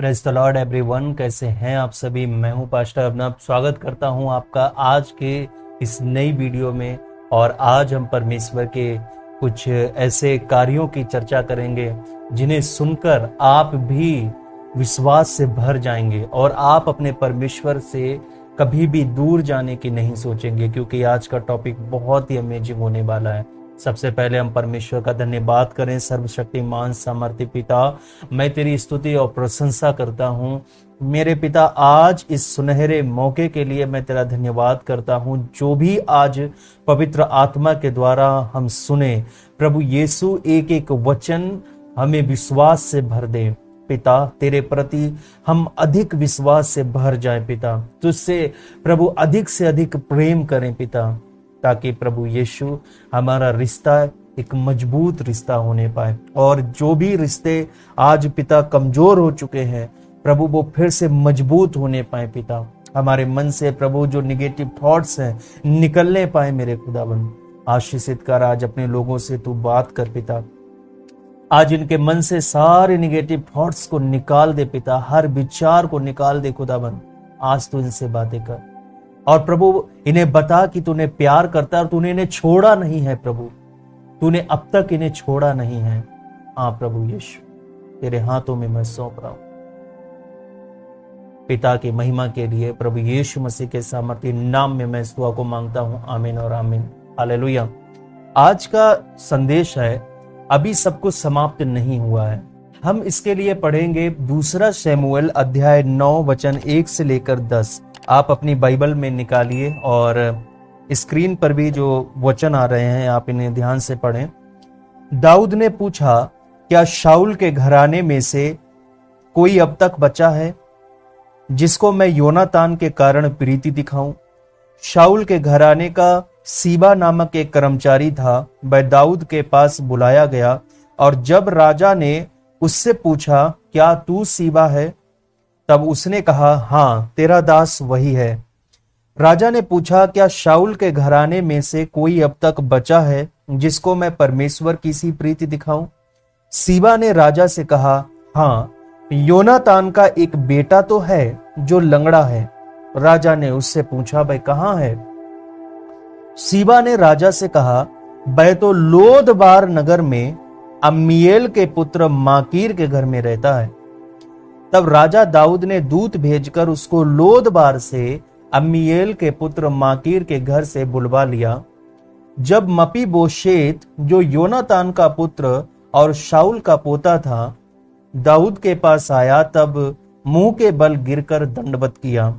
Praise the Lord everyone. कैसे हैं आप सभी? मैं हूं पास्टर अभिनव। स्वागत करता हूं आपका आज के इस नई वीडियो में। और आज हम परमेश्वर के कुछ ऐसे कार्यों की चर्चा करेंगे जिन्हें सुनकर आप भी विश्वास से भर जाएंगे और आप अपने परमेश्वर से कभी भी दूर जाने की नहीं सोचेंगे, क्योंकि आज का टॉपिक बहुत ही अमेजिंग होने वाला है। सबसे पहले हम परमेश्वर का धन्यवाद करें। सर्वशक्तिमान सामर्थ्य पिता, मैं तेरी स्तुति और प्रशंसा करता हूं। मेरे पिता, आज इस सुनहरे मौके के लिए मैं तेरा धन्यवाद करता हूं। जो भी आज पवित्र आत्मा के द्वारा हम सुने, प्रभु यीशु एक एक वचन हमें विश्वास से भर दे। पिता, तेरे प्रति हम अधिक विश्वास से भर जाएं पिता। तुझसे प्रभु अधिक से अधिक प्रेम करें पिता, ताकि प्रभु यीशु हमारा रिश्ता एक मजबूत रिश्ता होने पाए। और जो भी रिश्ते आज पिता कमजोर हो चुके हैं, प्रभु वो फिर से मजबूत होने पाए पिता। हमारे मन से प्रभु जो निगेटिव थॉट्स हैं निकलने पाए मेरे खुदाबंद। आशीषित कर आज अपने लोगों से तू बात कर पिता। आज इनके मन से सारे निगेटिव थॉट्स को निकाल दे पिता, हर विचार को निकाल दे खुदाबंद। आज तू इनसे बातें कर और प्रभु इन्हें बता कि तूने प्यार करता है और तूने इन्हें छोड़ा नहीं है। प्रभु तूने अब तक इन्हें छोड़ा नहीं है। हाँ प्रभु यीशु, तेरे हाथों में मैं सौंप रहा हूं। पिता की महिमा के लिए प्रभु यीशु मसीह के सामर्थ्य नाम में मैं इस दुआ को मांगता हूं। आमीन और आमीन। हालेलुया। आज का संदेश है, अभी सब कुछ समाप्त नहीं हुआ है। हम इसके लिए पढ़ेंगे दूसरा शमूएल अध्याय 9 वचन 1 से लेकर 10। आप अपनी बाइबल में निकालिए और स्क्रीन पर भी जो वचन आ रहे हैं आप इन्हें ध्यान से पढ़ें। दाऊद ने पूछा, क्या शाऊल के घराने में से कोई अब तक बचा है जिसको मैं योनातान के कारण प्रीति दिखाऊं? शाऊल के घराने का सीबा नामक एक कर्मचारी था। वह दाऊद के पास बुलाया गया और जब राजा ने उससे पूछा, क्या तू सीबा है? तब उसने कहा, हाँ, तेरा दास वही है। राजा ने पूछा, क्या शाऊल के घराने में से कोई अब तक बचा है जिसको मैं परमेश्वर की सी प्रीति दिखाऊं? सीबा ने राजा से कहा, हाँ, योनातान का एक बेटा तो है जो लंगड़ा है। राजा ने उससे पूछा, वह कहाँ है? सीबा ने राजा से कहा, वह तो लोदबार नगर में अम्मीएल के पुत्र माकीर के घर में रहता है। तब राजा दाऊद ने दूत भेजकर उसको लोदबार से अम्मीएल के पुत्र माकीर के घर से बुलवा लिया। जब मपीबोशेत, जो योनातान का पुत्र और शाऊल का पोता था, दाऊद के पास आया, तब मुंह के बल गिरकर दंडवत किया।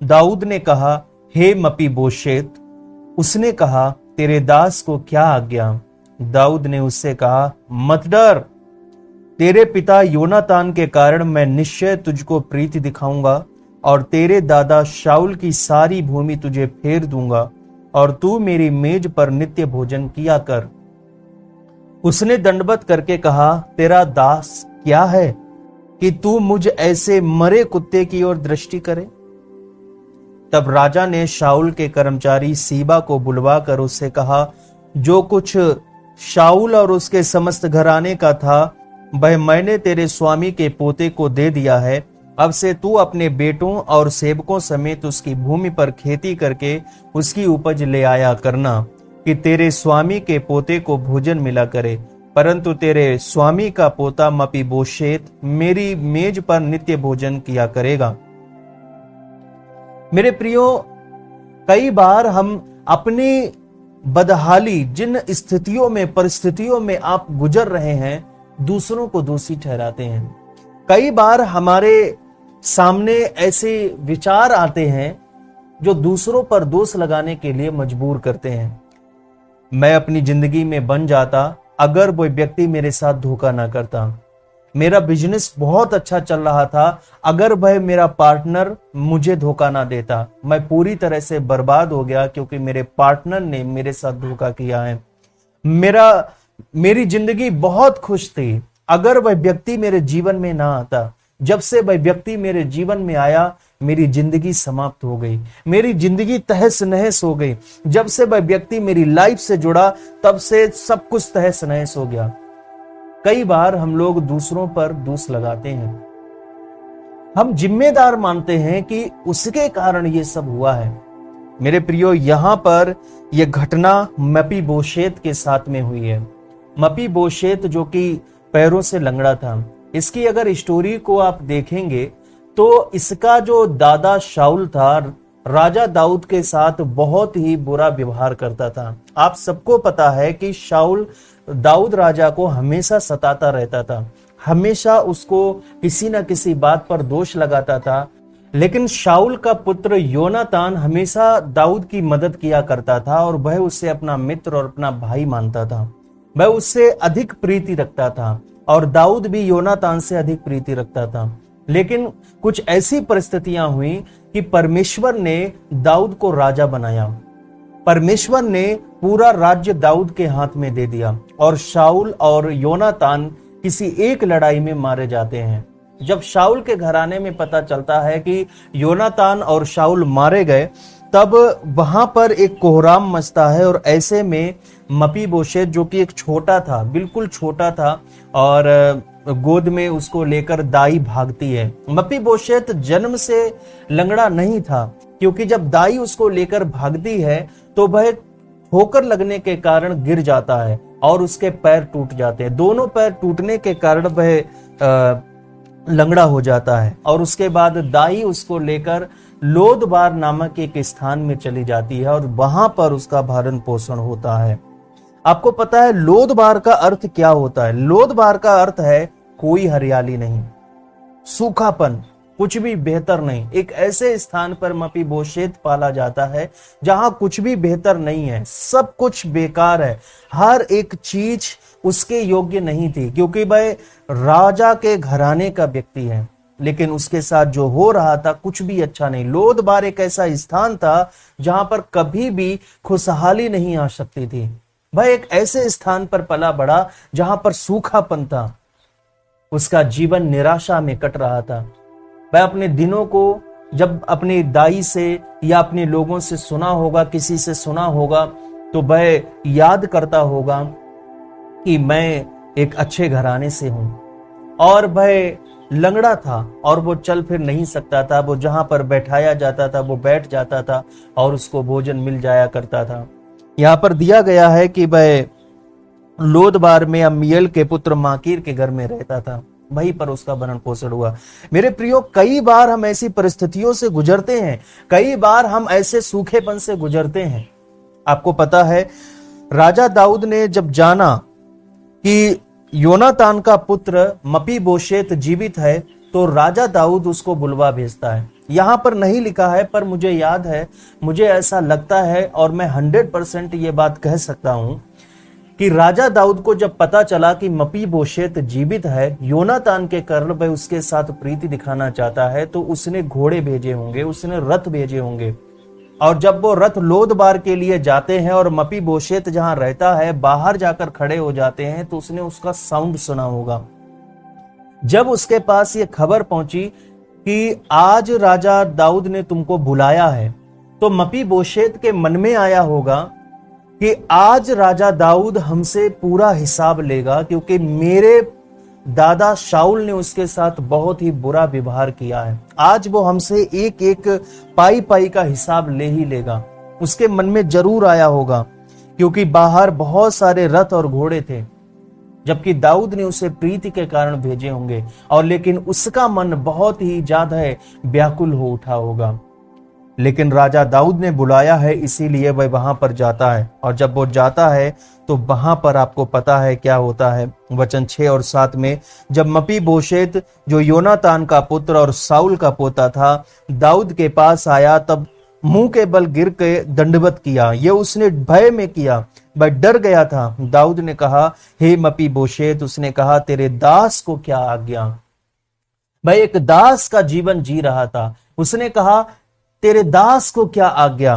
दाऊद ने कहा, हे मपीबोशेत। उसने कहा, तेरे दास को क्या आज्ञा? दाऊद ने उससे कहा, मत डर, तेरे पिता योनातान के कारण मैं निश्चय तुझको प्रीति दिखाऊंगा और तेरे दादा शाऊल की सारी भूमि तुझे फेर दूंगा और तू मेरी मेज पर नित्य भोजन किया कर। उसने दंडवत करके कहा, तेरा दास क्या है कि तू मुझ ऐसे मरे कुत्ते की ओर दृष्टि करे? तब राजा ने शाऊल के कर्मचारी सीबा को बुलवाकर उससे कहा, जो कुछ शाऊल और उसके समस्त घराने का था वह मैंने तेरे स्वामी के पोते को दे दिया है। अब से तू अपने बेटों और सेवकों समेत उसकी भूमि पर खेती करके उसकी उपज ले आया करना, कि तेरे स्वामी के पोते को भोजन मिला करे। परंतु तेरे स्वामी का पोता मपीबोशेत मेरी मेज पर नित्य भोजन किया करेगा। मेरे प्रियो, कई बार हम अपनी बदहाली, जिन स्थितियों में, परिस्थितियों में आप गुजर रहे हैं, दूसरों को दोषी ठहराते हैं। कई बार हमारे सामने ऐसे विचार आते हैं जो दूसरों पर दोष लगाने के लिए मजबूर करते हैं। मैं अपनी जिंदगी में बन जाता अगर वो व्यक्ति मेरे साथ धोखा ना करता। मेरा बिजनेस बहुत अच्छा चल रहा था, अगर वह मेरा पार्टनर मुझे धोखा ना देता। मैं पूरी तरह से बर्बाद हो गया क्योंकि मेरे पार्टनर ने मेरे साथ धोखा किया है। मेरी जिंदगी बहुत खुश थी अगर वह व्यक्ति मेरे जीवन में ना आता। जब से वह व्यक्ति मेरे जीवन में आया, मेरी जिंदगी समाप्त हो गई, मेरी जिंदगी तहस नहस हो गई। जब से वह व्यक्ति मेरी लाइफ से जुड़ा, तब से सब कुछ तहस नहस हो गया। कई बार हम लोग दूसरों पर दोष लगाते हैं। हम जिम्मेदार मानते हैं कि उसके कारण ये सब हुआ है। मेरे प्रियो, यहां पर यह घटना मपीबोशेत के साथ में हुई है। मपीबोशेत जो कि पैरों से लंगड़ा था, इसकी अगर स्टोरी को आप देखेंगे तो इसका जो दादा शाऊल था, राजा दाऊद के साथ बहुत ही बुरा व्यवहार करता था। आप सबको पता है कि शाऊल दाऊद राजा को हमेशा सताता रहता था, हमेशा उसको किसी न किसी बात पर दोष लगाता था। लेकिन शाऊल का पुत्र योनातान हमेशा दाऊद की मदद किया करता था और वह उसे अपना मित्र और अपना भाई मानता था। वह उससे अधिक प्रीति रखता था और दाऊद भी योनातान से अधिक प्रीति रखता था। लेकिन कुछ ऐसी परिस्थितियां हुई कि परमेश्वर ने दाऊद को राजा बनाया। परमेश्वर ने पूरा राज्य दाऊद के हाथ में दे दिया और शाऊल और योनातान किसी एक लड़ाई में मारे जाते हैं। जब शाऊल के घराने में पता चलता है कि योनातान और शाऊल मारे गए, तब वहां पर एक कोहराम मचता है और ऐसे में मपीबोशेत जो कि एक छोटा था, बिल्कुल छोटा था, और गोद में उसको लेकर दाई भागती है। मपीबोशेत जन्म से लंगड़ा नहीं था, क्योंकि जब दाई उसको लेकर भागती है तो वह ठोकर लगने के कारण गिर जाता है और उसके पैर टूट जाते हैं। दोनों पैर टूटने के कारण वह लंगड़ा हो जाता है और उसके बाद दाई उसको लेकर लोदबार नामक एक स्थान में चली जाती है और वहां पर उसका भरण पोषण होता है। आपको पता है लोदबार का अर्थ क्या होता है? लोदबार का अर्थ है कोई हरियाली नहीं, सूखापन, कुछ भी बेहतर नहीं। एक ऐसे स्थान पर मपीबोशेत पाला जाता है जहां कुछ भी बेहतर नहीं है, सब कुछ बेकार है, हर एक चीज उसके योग्य नहीं थी, क्योंकि वह राजा के घराने का व्यक्ति है। लेकिन उसके साथ जो हो रहा था कुछ भी अच्छा नहीं। लोदबार एक ऐसा स्थान था जहां पर कभी भी खुशहाली नहीं आ सकती थी। वह एक ऐसे स्थान पर पला बढ़ा जहां पर सूखापन था। उसका जीवन निराशा में कट रहा था। वह अपने दिनों को जब अपने दाई से या अपने लोगों से सुना होगा, किसी से सुना होगा, तो वह याद करता होगा कि मैं एक अच्छे घराने से हूं। और वह लंगड़ा था और वो चल फिर नहीं सकता था। वो जहां पर बैठाया जाता था वो बैठ जाता था और उसको भोजन मिल जाया करता था। यहां पर दिया गया है कि वह लोदबार में अम्मीएल के पुत्र माकीर के घर में रहता था, वहीं पर उसका भरण पोषण हुआ। मेरे प्रियो, कई बार हम ऐसी परिस्थितियों से गुजरते हैं, कई बार हम ऐसे सूखेपन से गुजरते हैं। आपको पता है राजा दाऊद ने जब जाना कि योनातान का पुत्र मपीबोशेत जीवित है, तो राजा दाऊद उसको बुलवा भेजता है। यहां पर नहीं लिखा है, पर मुझे याद है, मुझे ऐसा लगता है और मैं 100% ये बात कह सकता हूं कि राजा दाऊद को जब पता चला कि मपीबोशेत जीवित है, योनातान के कारण वह उसके साथ प्रीति दिखाना चाहता है, तो उसने घोड़े भेजे होंगे, उसने रथ भेजे होंगे। और जब वो रथ लोदबार के लिए जाते हैं और मपीबोशेत जहां रहता है बाहर जाकर खड़े हो जाते हैं, तो उसने उसका साउंड सुना होगा। जब उसके पास ये खबर पहुंची कि आज राजा दाऊद ने तुमको बुलाया है, तो मपीबोशेत के मन में आया होगा कि आज राजा दाऊद हमसे पूरा हिसाब लेगा, क्योंकि मेरे दादा शाऊल ने उसके साथ बहुत ही बुरा व्यवहार किया है। आज वो हमसे एक एक पाई पाई का हिसाब ले ही लेगा। उसके मन में जरूर आया होगा, क्योंकि बाहर बहुत सारे रथ और घोड़े थे, जबकि दाऊद ने उसे प्रीति के कारण भेजे होंगे, और लेकिन उसका मन बहुत ही ज्यादा व्याकुल हो उठा होगा। लेकिन राजा दाऊद ने बुलाया है, इसीलिए वह वहां पर जाता है। और जब वो जाता है तो वहां पर आपको पता है क्या होता है। वचन 6 और 7 में, जब मपीबोशेत जो योनातान का पुत्र और साउल का पोता था दाऊद के पास आया, तब मुंह के बल गिर के दंडवत किया। ये उसने भय में किया, वह डर गया था। दाऊद ने कहा, हे मपीबोशेत। उसने कहा, तेरे दास को क्या आज्ञा। वह एक दास का जीवन जी रहा था। उसने कहा, तेरे दास को क्या आज्ञा।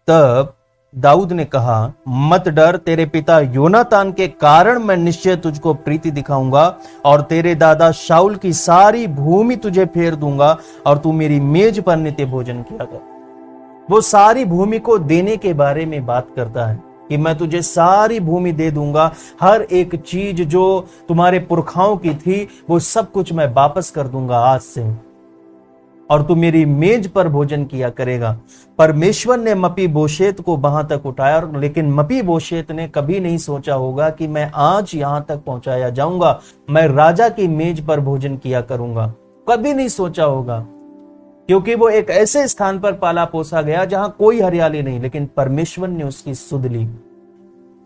तब दाऊद ने कहा, मत डर, तेरे पिता योनातान के कारण मैं निश्चय तुझको प्रीति दिखाऊंगा और तेरे दादा शाऊल की सारी भूमि तुझे फेर दूंगा और तू मेरी मेज पर नित्य भोजन किया कर। वो सारी भूमि को देने के बारे में बात करता है कि मैं तुझे सारी भूमि दे दूंगा, हर एक चीज जो तुम्हारे पुरखाओं की थी वो सब कुछ मैं वापस कर दूंगा आज से। और तू मेरी मेज पर भोजन किया करेगा। परमेश्वर ने मपीबोशेत को वहां तक उठाया, लेकिन मपीबोशेत ने कभी नहीं सोचा होगा कि मैं आज यहां तक पहुंचाया जाऊंगा, मैं राजा की मेज पर भोजन किया करूंगा। कभी नहीं सोचा होगा, क्योंकि वो एक ऐसे स्थान पर पाला पोसा गया जहां कोई हरियाली नहीं, लेकिन परमेश्वर ने उसकी सुध ली।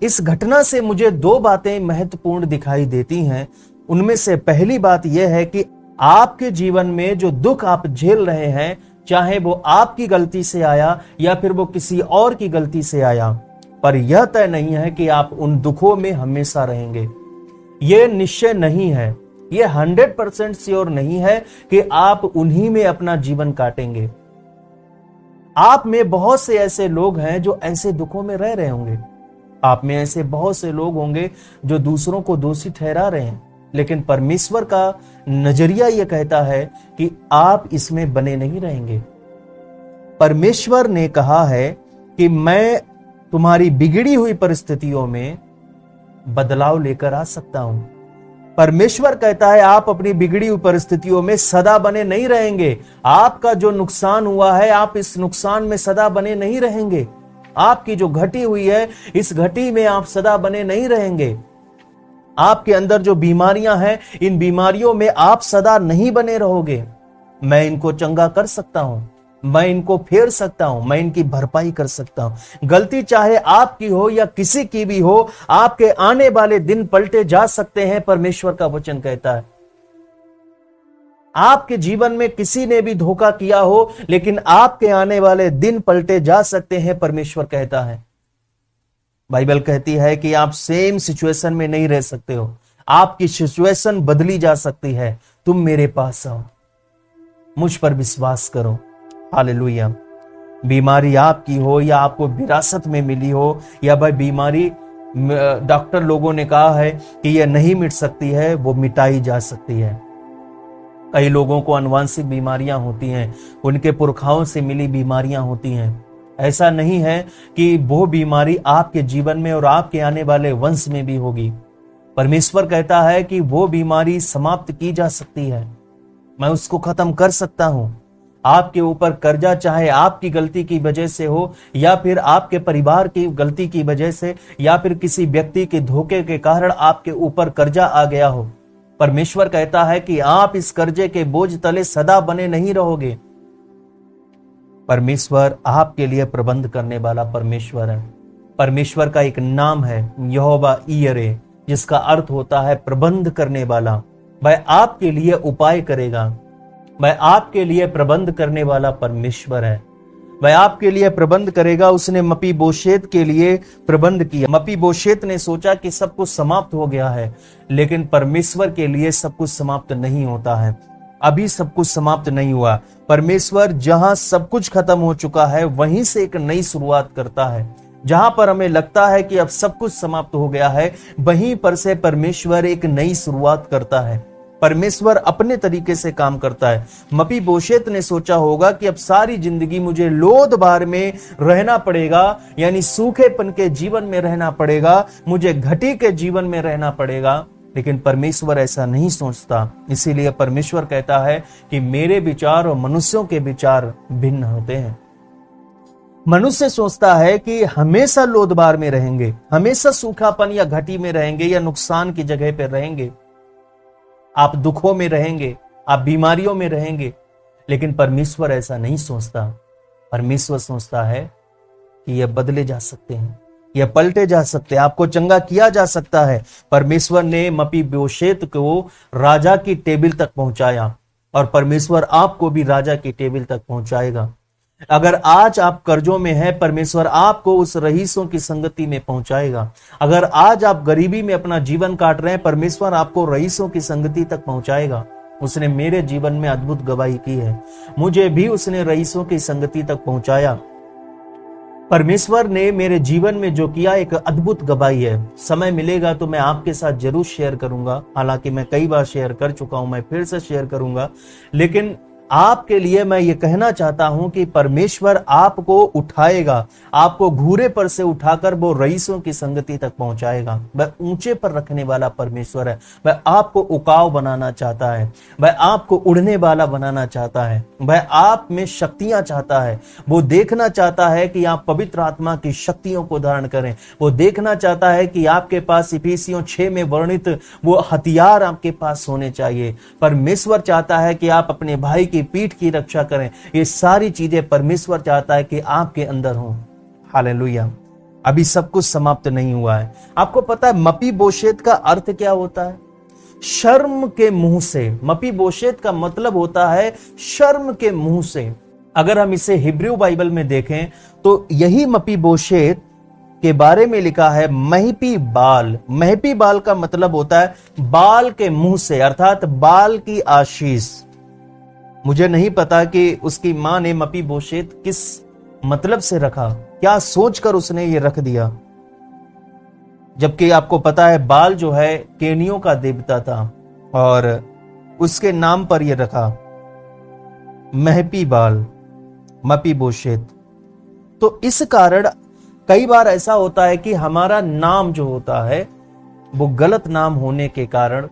इस घटना से मुझे दो बातें महत्वपूर्ण दिखाई देती हैं। उनमें से पहली बात यह है कि आपके जीवन में जो दुख आप झेल रहे हैं, चाहे वो आपकी गलती से आया या फिर वो किसी और की गलती से आया, पर यह तय नहीं है कि आप उन दुखों में हमेशा रहेंगे। यह निश्चय नहीं है, यह 100% श्योर नहीं है कि आप उन्हीं में अपना जीवन काटेंगे। आप में बहुत से ऐसे लोग हैं जो ऐसे दुखों में रह रहे होंगे। आप में ऐसे बहुत से लोग होंगे जो दूसरों को दोषी ठहरा रहे हैं, लेकिन परमेश्वर का नजरिया यह कहता है कि आप इसमें बने नहीं रहेंगे। परमेश्वर ने कहा है कि मैं तुम्हारी बिगड़ी हुई परिस्थितियों में बदलाव लेकर आ सकता हूं। परमेश्वर कहता है आप अपनी बिगड़ी हुई परिस्थितियों में सदा बने नहीं रहेंगे। आपका जो नुकसान हुआ है, आप इस नुकसान में सदा बने नहीं रहेंगे। आपकी जो घटी हुई है, इस घटी में आप सदा बने नहीं रहेंगे। आपके अंदर जो बीमारियां हैं, इन बीमारियों में आप सदा नहीं बने रहोगे। मैं इनको चंगा कर सकता हूं, मैं इनको फेर सकता हूं, मैं इनकी भरपाई कर सकता हूं। गलती चाहे आपकी हो या किसी की भी हो, आपके आने वाले दिन पलटे जा सकते हैं। परमेश्वर का वचन कहता है आपके जीवन में किसी ने भी धोखा किया हो, लेकिन आपके आने वाले दिन पलटे जा सकते हैं। परमेश्वर कहता है, बाइबल कहती है कि आप सेम सिचुएशन में नहीं रह सकते हो, आपकी सिचुएशन बदली जा सकती है। तुम मेरे पास आओ, मुझ पर विश्वास करो। हालेलुया। बीमारी आपकी हो या आपको विरासत में मिली हो, या भाई बीमारी डॉक्टर लोगों ने कहा है कि यह नहीं मिट सकती है, वो मिटाई जा सकती है। कई लोगों को आनुवंशिक बीमारियां होती हैं, उनके पुरखाओं से मिली बीमारियां होती हैं। ऐसा नहीं है कि वो बीमारी आपके जीवन में और आपके आने वाले वंश में भी होगी। परमेश्वर कहता है कि वो बीमारी समाप्त की जा सकती है, मैं उसको खत्म कर सकता हूं। आपके ऊपर कर्जा, चाहे आपकी गलती की वजह से हो या फिर आपके परिवार की गलती की वजह से या फिर किसी व्यक्ति के धोखे के कारण आपके ऊपर कर्जा आ गया हो, परमेश्वर कहता है कि आप इस कर्जे के बोझ तले सदा बने नहीं रहोगे। परमेश्वर आपके लिए प्रबंध करने वाला परमेश्वर है। परमेश्वर का एक नाम है यहोवा ईरे, जिसका अर्थ होता है प्रबंध करने वाला। वह आपके लिए उपाय करेगा, वह आपके लिए प्रबंध करने वाला परमेश्वर है। वह आपके लिए प्रबंध करेगा। उसने मपीबोशेत के लिए प्रबंध किया। मपीबोशेत ने सोचा कि सब कुछ समाप्त हो गया है, लेकिन परमेश्वर के लिए सब कुछ समाप्त नहीं होता है। अभी सब कुछ समाप्त नहीं हुआ। परमेश्वर जहां सब कुछ खत्म हो चुका है, वहीं से एक नई शुरुआत करता है। जहां पर हमें लगता है कि अब सब कुछ समाप्त हो गया है, वहीं पर से परमेश्वर एक नई शुरुआत करता है। परमेश्वर अपने तरीके से काम करता है। मपीबोशेत ने सोचा होगा कि अब सारी जिंदगी मुझे लोदबार में रहना पड़ेगा, यानी सूखेपन के जीवन में रहना पड़ेगा, मुझे घटी के जीवन में रहना पड़ेगा। लेकिन परमेश्वर ऐसा नहीं सोचता। इसीलिए परमेश्वर कहता है कि मेरे विचार और मनुष्यों के विचार भिन्न होते हैं। मनुष्य सोचता है कि हमेशा लोदबार में रहेंगे, हमेशा सूखापन या घटी में रहेंगे या नुकसान की जगह पर रहेंगे, आप दुखों में रहेंगे, आप बीमारियों में रहेंगे। लेकिन परमेश्वर ऐसा नहीं सोचता। परमेश्वर सोचता है कि यह बदले जा सकते हैं, यह पलटे जा सकते हैं, आपको चंगा किया जा सकता है। परमेश्वर ने मपीबोशेत को राजा की टेबल तक पहुंचाया और परमेश्वर आपको भी राजा की टेबल तक पहुंचाएगा। अगर आज आप कर्जों में हैं, परमेश्वर आपको उस रईसों की संगति में पहुंचाएगा। अगर आज आप गरीबी में अपना जीवन काट रहे हैं, परमेश्वर आपको रईसों की संगति तक पहुंचाएगा। उसने मेरे जीवन में अद्भुत गवाही की है, मुझे भी उसने रईसों की संगति तक पहुंचाया। परमेश्वर ने मेरे जीवन में जो किया एक अद्भुत गवाही है। समय मिलेगा तो मैं आपके साथ जरूर शेयर करूंगा। हालांकि मैं कई बार शेयर कर चुका हूं, मैं फिर से शेयर करूंगा। लेकिन आपके लिए मैं ये कहना चाहता हूं कि परमेश्वर आपको उठाएगा, आपको घूरे पर से उठाकर वो रईसों की संगति तक पहुंचाएगा। वह ऊंचे पर रखने वाला परमेश्वर है। वह आपको उकाव बनाना चाहता है, वह आपको उड़ने वाला बनाना चाहता है, वह आप में शक्तियां चाहता है। वो देखना चाहता है कि आप पवित्र आत्मा की शक्तियों को धारण करें। वो देखना चाहता है कि आपके पास इफिसियों 6 में वर्णित वो हथियार आपके पास होने चाहिए। परमेश्वर चाहता है कि आप अपने भाई की पीठ की रक्षा करें। ये सारी चीजें परमेश्वर चाहता है कि आपके अंदर हो। हालेलुया। अभी सब कुछ समाप्त नहीं हुआ है। आपको पता है मपीबोशेत का अर्थ क्या होता है? शर्म के मुंह से। मपीबोशेत का मतलब होता है शर्म के मुंह से। अगर हम इसे हिब्रू बाइबल में देखें तो यही मपीबोशेत के बारे में लिखा है महपी बाल। महपी बाल का मतलब होता है बाल के मुंह से, अर्थात बाल की आशीष। मुझे नहीं पता कि उसकी मां ने मपीबोशेत किस मतलब से रखा, क्या सोचकर उसने ये रख दिया, जबकि आपको पता है बाल जो है केनियों का देवता था और उसके नाम पर यह रखा महपी बाल, मपीबोशेत। तो इस कारण कई बार ऐसा होता है कि हमारा नाम जो होता है वो गलत नाम होने के कारण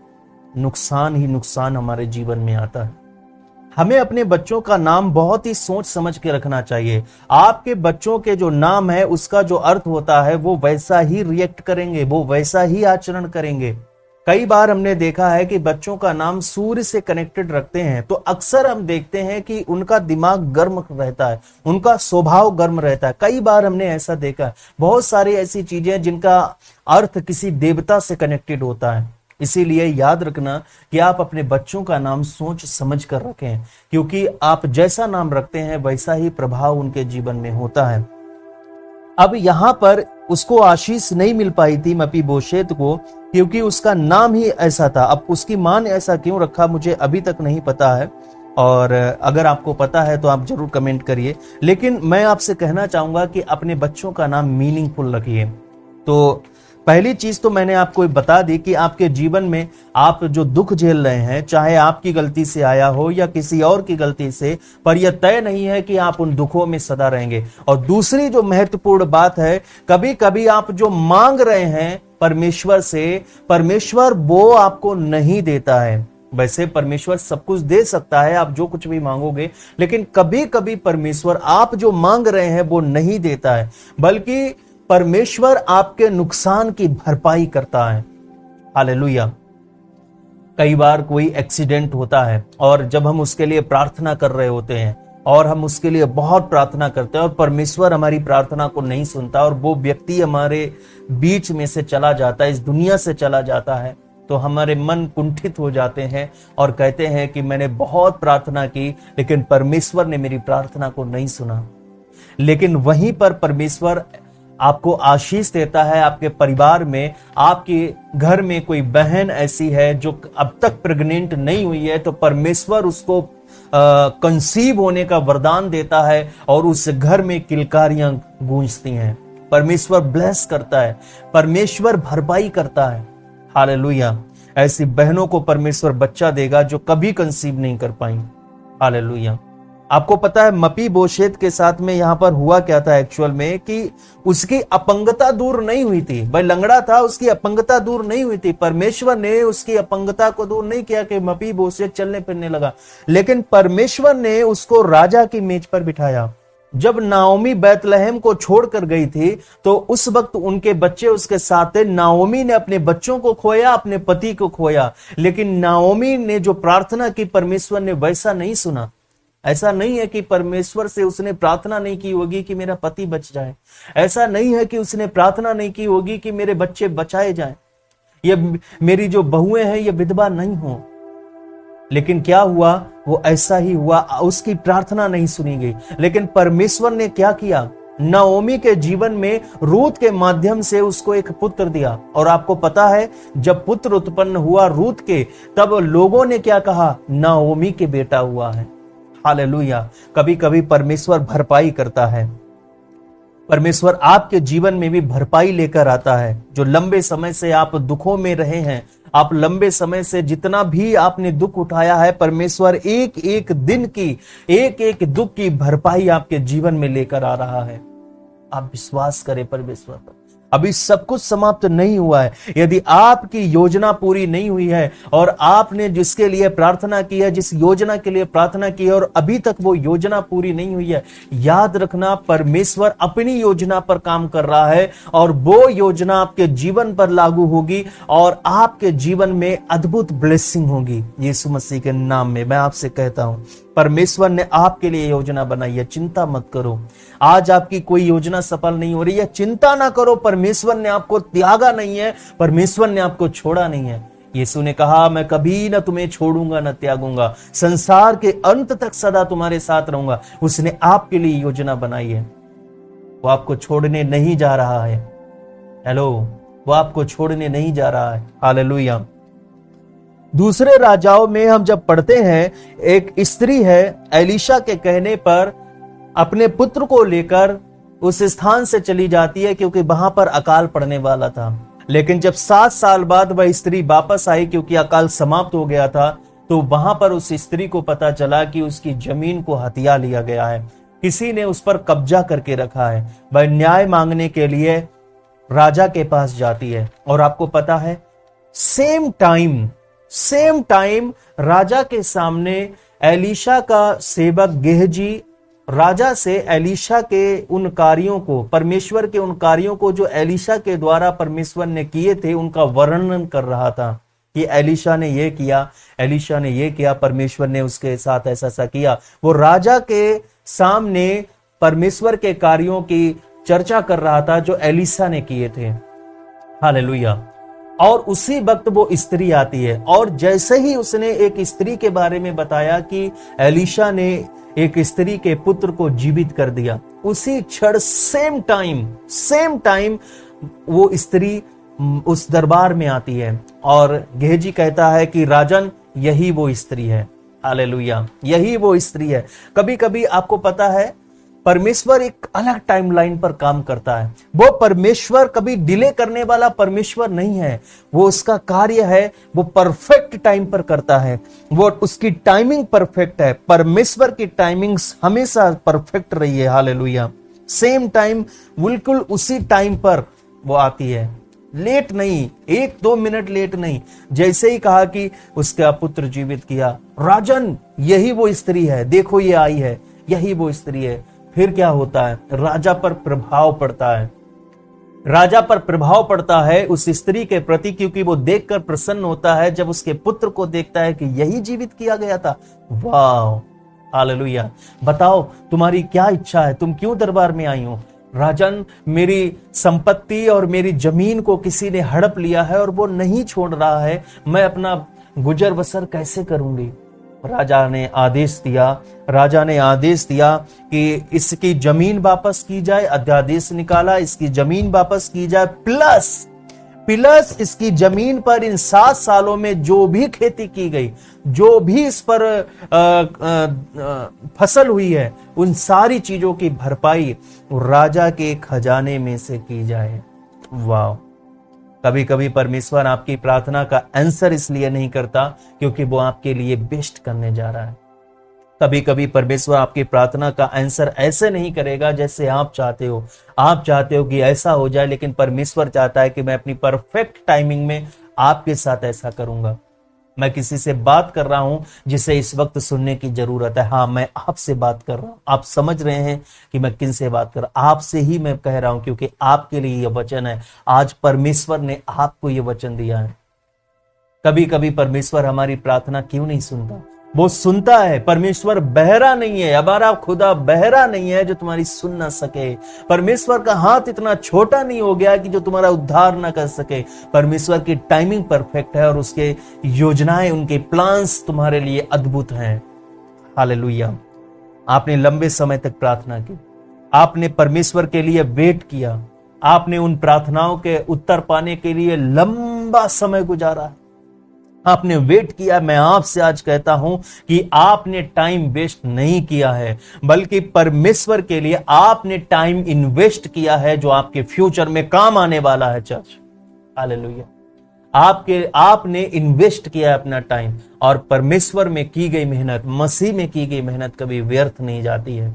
नुकसान ही नुकसान हमारे जीवन में आता है। हमें अपने बच्चों का नाम बहुत ही सोच समझ के रखना चाहिए। आपके बच्चों के जो नाम है उसका जो अर्थ होता है वो वैसा ही रिएक्ट करेंगे, वो वैसा ही आचरण करेंगे। कई बार हमने देखा है कि बच्चों का नाम सूर्य से कनेक्टेड रखते हैं तो अक्सर हम देखते हैं कि उनका दिमाग गर्म रहता है, उनका स्वभाव गर्म रहता है। कई बार हमने ऐसा देखा है। बहुत सारी ऐसी चीजें जिनका अर्थ किसी देवता से कनेक्टेड होता है। इसीलिए याद रखना कि आप अपने बच्चों का नाम सोच समझ कर रखें, क्योंकि आप जैसा नाम रखते हैं वैसा ही प्रभाव उनके जीवन में होता है। अब यहां पर उसको आशीष नहीं मिल पाई थी मपीबोशेत को, क्योंकि उसका नाम ही ऐसा था। अब उसकी मां ने ऐसा क्यों रखा मुझे अभी तक नहीं पता है, और अगर आपको पता है तो आप जरूर कमेंट करिए। लेकिन मैं आपसे कहना चाहूंगा कि अपने बच्चों का नाम मीनिंगफुल रखिए। तो पहली चीज तो मैंने आपको बता दी कि आपके जीवन में आप जो दुख झेल रहे हैं, चाहे आपकी गलती से आया हो या किसी और की गलती से, पर यह तय नहीं है कि आप उन दुखों में सदा रहेंगे। और दूसरी जो महत्वपूर्ण बात है, कभी कभी आप जो मांग रहे हैं परमेश्वर से, परमेश्वर वो आपको नहीं देता है। वैसे परमेश्वर सब कुछ दे सकता है, आप जो कुछ भी मांगोगे, लेकिन कभी कभी परमेश्वर आप जो मांग रहे हैं वो नहीं देता है, बल्कि परमेश्वर आपके नुकसान की भरपाई करता है। हालेलुया। कई बार कोई एक्सीडेंट होता है और जब हम उसके लिए प्रार्थना कर रहे होते हैं और हम उसके लिए बहुत प्रार्थना करते हैं और परमेश्वर हमारी प्रार्थना को नहीं सुनता और वो व्यक्ति हमारे बीच में से चला जाता है, इस दुनिया से चला जाता है, तो हमारे मन कुंठित हो जाते हैं और कहते हैं कि मैंने बहुत प्रार्थना की लेकिन परमेश्वर ने मेरी प्रार्थना को नहीं सुना। लेकिन वहीं पर परमेश्वर आपको आशीष देता है। आपके परिवार में, आपके घर में कोई बहन ऐसी है जो अब तक प्रेग्नेंट नहीं हुई है, तो परमेश्वर उसको कंसीव होने का वरदान देता है और उस घर में किलकारियां गूंजती हैं। परमेश्वर ब्लेस करता है, परमेश्वर भरपाई करता है। हालेलुया। ऐसी बहनों को परमेश्वर बच्चा देगा जो कभी कंसीव नहीं कर पाई। हालेलुया। आपको पता है मपीबोशेत के साथ में यहां पर हुआ क्या था एक्चुअल में, कि उसकी अपंगता दूर नहीं हुई थी। भाई लंगड़ा था, उसकी अपंगता दूर नहीं हुई थी। परमेश्वर ने उसकी अपंगता को दूर नहीं किया कि मपीबोशेत चलने फिरने लगा, लेकिन परमेश्वर ने उसको राजा की मेज पर बिठाया। जब नाओमी बैतलहम को छोड़कर गई थी तो उस वक्त उनके बच्चे उसके साथ थे। नाओमी ने अपने बच्चों को खोया, अपने पति को खोया, लेकिन नाओमी ने जो प्रार्थना की परमेश्वर ने वैसा नहीं सुना। ऐसा नहीं है कि परमेश्वर से उसने प्रार्थना नहीं की होगी कि मेरा पति बच जाए, ऐसा नहीं है कि उसने प्रार्थना नहीं की होगी कि मेरे बच्चे बचाए जाएं, ये मेरी जो बहुएं हैं ये विधवा नहीं हो। लेकिन क्या हुआ, वो ऐसा ही हुआ, उसकी प्रार्थना नहीं सुनी गई। लेकिन परमेश्वर ने क्या किया, नाओमी के जीवन में रूत के माध्यम से उसको एक पुत्र दिया। और आपको पता है जब पुत्र उत्पन्न हुआ रूत के, तब लोगों ने क्या कहा, नाओमी के बेटा हुआ है। हालेलुया। कभी कभी परमेश्वर भरपाई करता है। परमेश्वर आपके जीवन में भी भरपाई लेकर आता है। जो लंबे समय से आप दुखों में रहे हैं, आप लंबे समय से जितना भी आपने दुख उठाया है, परमेश्वर एक एक दिन की, एक एक दुख की भरपाई आपके जीवन में लेकर आ रहा है। आप विश्वास करें परमेश्वर पर। अभी सब कुछ समाप्त नहीं हुआ है। यदि आपकी योजना पूरी नहीं हुई है और आपने जिसके लिए प्रार्थना की है, जिस योजना के लिए प्रार्थना की है और अभी तक वो योजना पूरी नहीं हुई है, याद रखना परमेश्वर अपनी योजना पर काम कर रहा है और वो योजना आपके जीवन पर लागू होगी और आपके जीवन में अद्भुत ब्लेसिंग होगी। यीशु मसीह के नाम में मैं आपसे कहता हूं, परमेश्वर ने आपके लिए योजना बनाई है, चिंता मत करो। आज आपकी कोई योजना सफल नहीं हो रही है, चिंता ना करो। परमेश्वर ने आपको त्यागा नहीं है, परमेश्वर ने आपको छोड़ा नहीं है। यीशु ने कहा, मैं कभी ना तुम्हें छोड़ूंगा ना त्यागूंगा, संसार के अंत तक सदा तुम्हारे साथ रहूंगा। उसने आपके लिए योजना बनाई है, वो आपको छोड़ने नहीं जा रहा है। हेलो, वो आपको छोड़ने नहीं जा रहा है। हालेलुया। दूसरे राजाओं में हम जब पढ़ते हैं, एक स्त्री है, एलीशा के कहने पर अपने पुत्र को लेकर उस स्थान से चली जाती है क्योंकि वहां पर अकाल पड़ने वाला था। लेकिन जब 7 साल बाद वह स्त्री वापस आई क्योंकि अकाल समाप्त हो गया था, तो वहां पर उस स्त्री को पता चला कि उसकी जमीन को हथिया लिया गया है, किसी ने उस पर कब्जा करके रखा है। वह न्याय मांगने के लिए राजा के पास जाती है और आपको पता है, सेम टाइम राजा के सामने एलीशा का सेवक गेहजी राजा से एलीशा के उन कार्यों को, परमेश्वर के उन कार्यों को जो एलीशा के द्वारा परमेश्वर ने किए थे, उनका वर्णन कर रहा था कि एलीशा ने ये किया, एलीशा ने ये किया, परमेश्वर ने उसके साथ ऐसा ऐसा किया। वो राजा के सामने परमेश्वर के कार्यों की चर्चा कर रहा था जो एलीशा ने किए थे। हालेलुया। और उसी वक्त वो स्त्री आती है और जैसे ही उसने एक स्त्री के बारे में बताया कि एलीशा ने एक स्त्री के पुत्र को जीवित कर दिया, उसी क्षण सेम टाइम वो स्त्री उस दरबार में आती है और गेहजी कहता है कि राजन, यही वो स्त्री है। हालेलुया, यही वो स्त्री है। कभी कभी आपको पता है, परमेश्वर एक अलग टाइमलाइन पर काम करता है। वो परमेश्वर कभी डिले करने वाला परमेश्वर नहीं है। वो उसका कार्य है, वो परफेक्ट टाइम पर करता है। वो उसकी टाइमिंग परफेक्ट है। परमेश्वर की टाइमिंग हमेशा परफेक्ट रही है। हालेलुया। सेम टाइम, बिल्कुल उसी टाइम पर वो आती है, लेट नहीं, 1-2 मिनट लेट नहीं। जैसे ही कहा कि उसका पुत्र जीवित किया, राजन, यही वो स्त्री है, देखो ये आई है, यही वो स्त्री है। फिर क्या होता है? राजा पर प्रभाव पड़ता है उस स्त्री के प्रति, क्योंकि वो देखकर प्रसन्न होता है जब उसके पुत्र को देखता है कि यही जीवित किया गया था। वाह, हालेलुया। बताओ तुम्हारी क्या इच्छा है, तुम क्यों दरबार में आई हो? राजन, मेरी संपत्ति और मेरी जमीन को किसी ने हड़प लिया है और वो नहीं छोड़ रहा है, मैं अपना गुजर बसर कैसे करूंगी? राजा ने आदेश दिया कि इसकी जमीन वापस की जाए। अध्यादेश निकाला, इसकी जमीन वापस की जाए, प्लस इसकी जमीन पर इन 7 सालों में जो भी खेती की गई, जो भी इस पर फसल हुई है, उन सारी चीजों की भरपाई राजा के खजाने में से की जाए। वाह। कभी कभी परमेश्वर आपकी प्रार्थना का आंसर इसलिए नहीं करता क्योंकि वो आपके लिए बेस्ट करने जा रहा है। कभी कभी परमेश्वर आपकी प्रार्थना का आंसर ऐसे नहीं करेगा जैसे आप चाहते हो। आप चाहते हो कि ऐसा हो जाए, लेकिन परमेश्वर चाहता है कि मैं अपनी परफेक्ट टाइमिंग में आपके साथ ऐसा करूंगा। मैं किसी से बात कर रहा हूं जिसे इस वक्त सुनने की जरूरत है। हाँ, मैं आपसे बात कर रहा हूं। आप समझ रहे हैं कि मैं किन से बात कर रहा हूं? आपसे ही मैं कह रहा हूं, क्योंकि आपके लिए यह वचन है। आज परमेश्वर ने आपको यह वचन दिया है। कभी कभी परमेश्वर हमारी प्रार्थना क्यों नहीं सुनता? वो सुनता है। परमेश्वर बहरा नहीं है, हमारा खुदा बहरा नहीं है जो तुम्हारी सुन ना सके। परमेश्वर का हाथ इतना छोटा नहीं हो गया कि जो तुम्हारा उद्धार ना कर सके। परमेश्वर की टाइमिंग परफेक्ट है और उसके योजनाएं, उनके प्लान्स तुम्हारे लिए अद्भुत हैं। हालेलुया। आपने लंबे समय तक प्रार्थना की, आपने परमेश्वर के लिए वेट किया, आपने उन प्रार्थनाओं के उत्तर पाने के लिए लंबा समय गुजारा, आपने वेट किया। मैं आपसे आज कहता हूं कि आपने टाइम वेस्ट नहीं किया है, बल्कि परमेश्वर के लिए आपने टाइम इन्वेस्ट किया है जो आपके फ्यूचर में काम आने वाला है। Church, hallelujah. आपने इन्वेस्ट किया है अपना टाइम, और परमेश्वर में की गई मेहनत, मसीह में की गई मेहनत कभी व्यर्थ नहीं जाती है।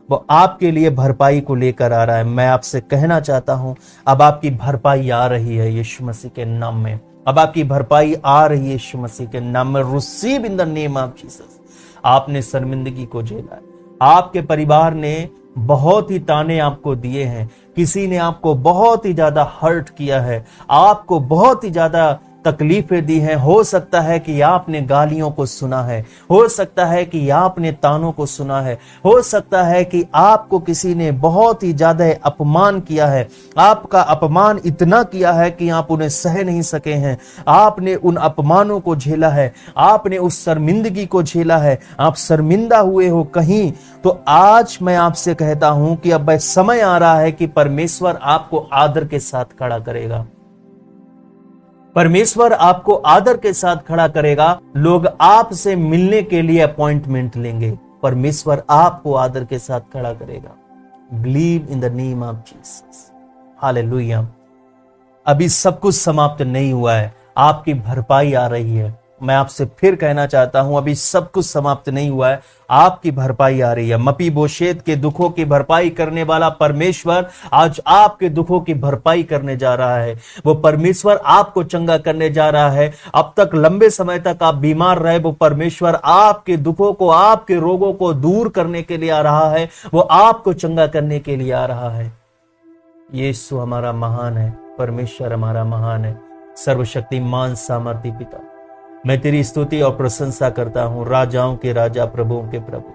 वो आपके लिए भरपाई को लेकर आ रहा है। मैं आपसे कहना चाहता हूं, अब आपकी भरपाई आ रही है यीशु मसीह के नाम में। अब आपकी भरपाई आ रही है यीशु मसीह के नाम में। Receive in the name of Jesus. आपने शर्मिंदगी को झेला है, आपके परिवार ने बहुत ही ताने आपको दिए हैं, किसी ने आपको बहुत ही ज्यादा हर्ट किया है, आपको बहुत ही ज्यादा तकलीफें दी हैं। हो सकता है कि आपने गालियों को सुना है, हो सकता है कि आपने तानों को सुना है, हो सकता है कि आपको किसी ने बहुत ही ज्यादा अपमान किया है, आपका अपमान इतना किया है कि आप उन्हें सह नहीं सके हैं। आपने उन अपमानों को झेला है, आपने उस शर्मिंदगी को झेला है, आप शर्मिंदा हुए हो कहीं। तो आज मैं आपसे कहता हूं कि अब समय आ रहा है कि परमेश्वर आपको आदर के साथ खड़ा करेगा। परमेश्वर आपको आदर के साथ खड़ा करेगा। लोग आपसे मिलने के लिए अपॉइंटमेंट लेंगे। परमेश्वर आपको आदर के साथ खड़ा करेगा। Believe in the name of Jesus. Hallelujah. अभी सब कुछ समाप्त नहीं हुआ है, आपकी भरपाई आ रही है। मैं आपसे फिर कहना चाहता हूं, अभी सब कुछ समाप्त नहीं हुआ है, आपकी भरपाई आ रही है। मपीबोशेत के दुखों की भरपाई करने वाला परमेश्वर आज आपके दुखों की भरपाई करने जा रहा है। वो परमेश्वर आपको चंगा करने जा रहा है। अब तक लंबे समय तक आप बीमार रहे, वो परमेश्वर आपके दुखों को, आपके रोगों को दूर करने के लिए आ रहा है। वो आपको चंगा करने के लिए आ रहा है। यीशु हमारा महान है, परमेश्वर हमारा महान है। सर्वशक्तिमान सामर्थी पिता, मैं तेरी स्तुति और प्रशंसा करता हूं, राजाओं के राजा, प्रभुओं के प्रभु।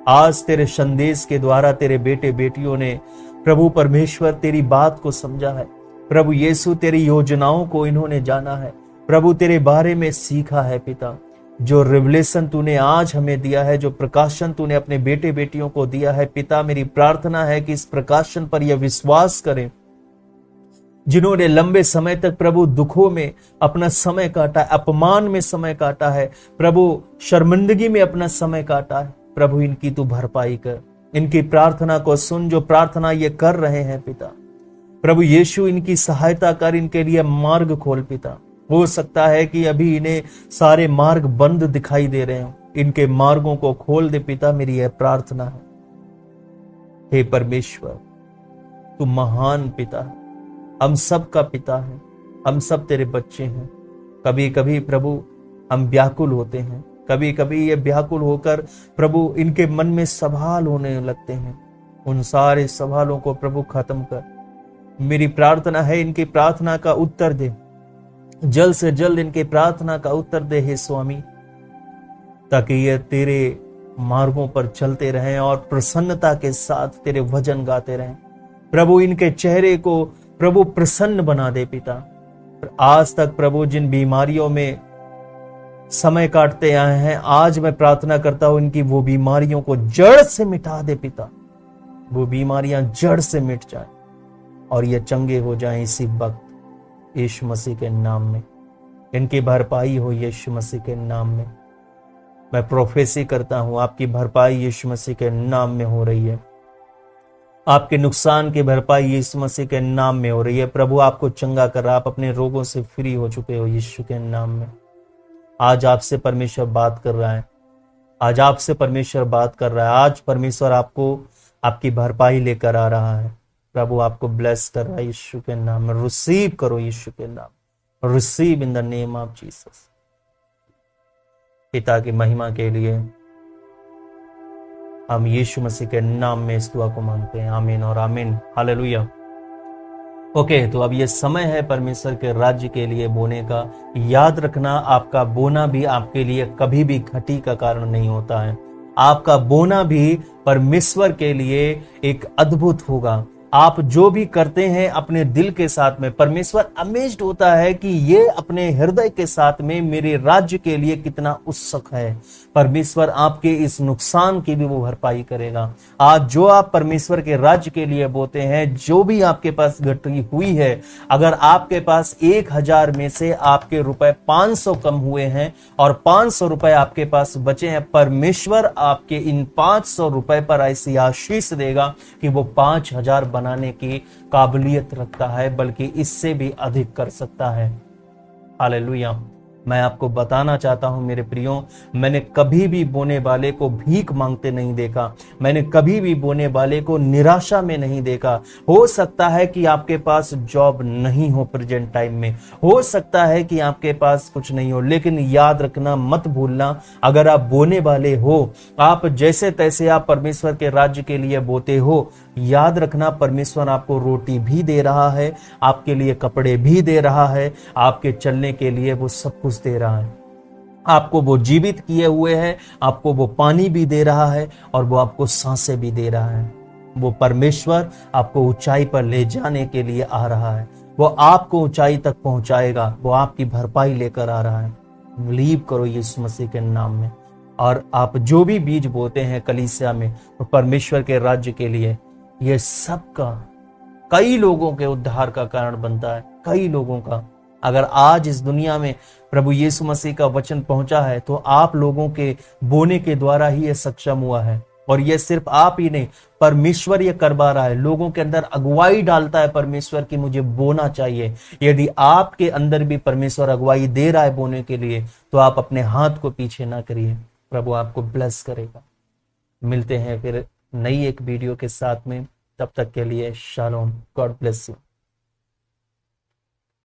आज तेरे संदेश के द्वारा तेरे बेटे बेटियों ने प्रभु परमेश्वर तेरी बात को समझा है। प्रभु यीशु तेरी योजनाओं को इन्होंने जाना है। प्रभु तेरे बारे में सीखा है पिता। जो रिवलेशन तूने आज हमें दिया है, जो प्रकाशन तूने अपने बेटे बेटियों को दिया है पिता, मेरी प्रार्थना है कि इस प्रकाशन पर यह विश्वास करें जिन्होंने लंबे समय तक प्रभु दुखों में अपना समय काटा है, अपमान में समय काटा है, प्रभु शर्मिंदगी में अपना समय काटा है। प्रभु इनकी तू भरपाई कर, इनकी प्रार्थना को सुन, जो प्रार्थना ये कर रहे हैं पिता। प्रभु यीशु इनकी सहायता कर, इनके लिए मार्ग खोल पिता। हो सकता है कि अभी इन्हें सारे मार्ग बंद दिखाई दे रहे हो, इनके मार्गों को खोल दे पिता, मेरी यह प्रार्थना है। हे परमेश्वर, तू महान पिता है, हम सब का पिता है, हम सब तेरे बच्चे हैं। कभी कभी प्रभु हम व्याकुल होते हैं, कभी कभी ये व्याकुल होकर प्रभु इनके मन में सवाल होने लगते हैं। उन सारे सवालों को प्रभु खत्म कर। मेरी प्रार्थना है इनकी प्रार्थना का उत्तर दे, जल्द से जल्द इनकी प्रार्थना का उत्तर दे हे स्वामी, ताकि ये तेरे मार्गों पर चलते रहें और प्रसन्नता के साथ तेरे भजन गाते रहें। प्रभु इनके चेहरे को प्रभु प्रसन्न बना दे पिता। आज तक प्रभु जिन बीमारियों में समय काटते आए हैं, आज मैं प्रार्थना करता हूं इनकी वो बीमारियों को जड़ से मिटा दे पिता। वो बीमारियां जड़ से मिट जाएं और ये चंगे हो जाएं इसी वक्त, यीशु मसीह के नाम में। इनकी भरपाई हो यीशु मसीह के नाम में। मैं प्रोफेसी करता हूं, आपकी भरपाई यीशु मसीह के नाम में हो रही है। आपके नुकसान की भरपाई यीशु मसीह के नाम में हो रही है। प्रभु आपको चंगा कर रहा है, आप अपने रोगों से फ्री हो चुके हो यीशु के नाम में। आज आपसे परमेश्वर बात कर रहा है, आज आपसे परमेश्वर बात कर रहा है। आज परमेश्वर आपको आपकी भरपाई लेकर आ रहा है। प्रभु आपको ब्लेस कर रहा है यीशु के नाम में। रिसीव करो यीशु के नाम, receive in the name of Jesus. पिता की महिमा के लिए हम यीशु मसीह के नाम में इस दुआ को मांगते हैं, आमीन और आमीन। हालेलुया। ओके, तो अब ये समय है परमेश्वर के राज्य के लिए बोने का। याद रखना, आपका बोना भी आपके लिए कभी भी घटी का कारण नहीं होता है। आपका बोना भी परमेश्वर के लिए एक अद्भुत होगा। आप जो भी करते हैं अपने दिल के साथ में, परमेश्वर अमेज्ड होता है कि ये अपने हृदय के साथ में मेरे राज्य के लिए कितना उत्सुक है। परमेश्वर आपके इस नुकसान की भी वो भरपाई करेगा। आज जो आप परमेश्वर के राज्य के लिए बोते हैं, जो भी आपके पास घटी हुई है, अगर आपके पास 1000 में से आपके रुपए 500 कम हुए हैं और 500 रुपए आपके पास बचे हैं, परमेश्वर आपके इन 500 रुपए पर ऐसी आशीष देगा कि वो 5000 बनाने की काबिलियत रखता है, बल्कि इससे भी अधिक कर सकता है। हालेलुया। मैं आपको बताना चाहता हूं मेरे प्रियो, मैंने कभी भी बोने वाले को भीख मांगते नहीं देखा। मैंने कभी भी बोने वाले को निराशा में नहीं देखा। हो सकता है कि आपके पास जॉब नहीं हो प्रेजेंट टाइम में, हो सकता है कि आपके पास कुछ नहीं हो, लेकिन याद रखना, मत भूलना, अगर आप बोने वाले हो, आप जैसे तैसे आप परमेश्वर के राज्य के लिए बोते हो, याद रखना परमेश्वर आपको रोटी भी दे रहा है, आपके लिए कपड़े भी दे रहा है, आपके चलने के लिए वो सब कुछ दे रहा है। आपको वो जीवित किए हुए है, आपको वो पानी भी दे रहा है और वो आपको सांसें भी दे रहा है। वो परमेश्वर आपको ऊंचाई पर ले जाने के लिए आ रहा है। वो आपको ऊंचाई तक पहुंचाएगा, वो आपकी भरपाई लेकर आ रहा है। बिलीव करो यीशु मसीह के नाम में। और आप जो भी बीज बोते हैं कलीसिया में, वो परमेश्वर के राज्य के लिए, ये सबका कई लोगों के उद्धार का कारण बनता है, कई लोगों का। अगर आज इस दुनिया में प्रभु यीशु मसीह का वचन पहुंचा है तो आप लोगों के बोने के द्वारा ही ये सक्षम हुआ है। और ये सिर्फ आप ही नहीं, परमेश्वर ये करवा रहा है, लोगों के अंदर अगुवाई डालता है परमेश्वर की मुझे बोना चाहिए। यदि आपके अंदर भी परमेश्वर अगुवाई दे रहा है बोने के लिए, तो आप अपने हाथ को पीछे ना करिए, प्रभु आपको ब्लेस करेगा। मिलते हैं फिर नई एक वीडियो के साथ में, तब तक के लिए शालोम, गॉड ब्लेस यू।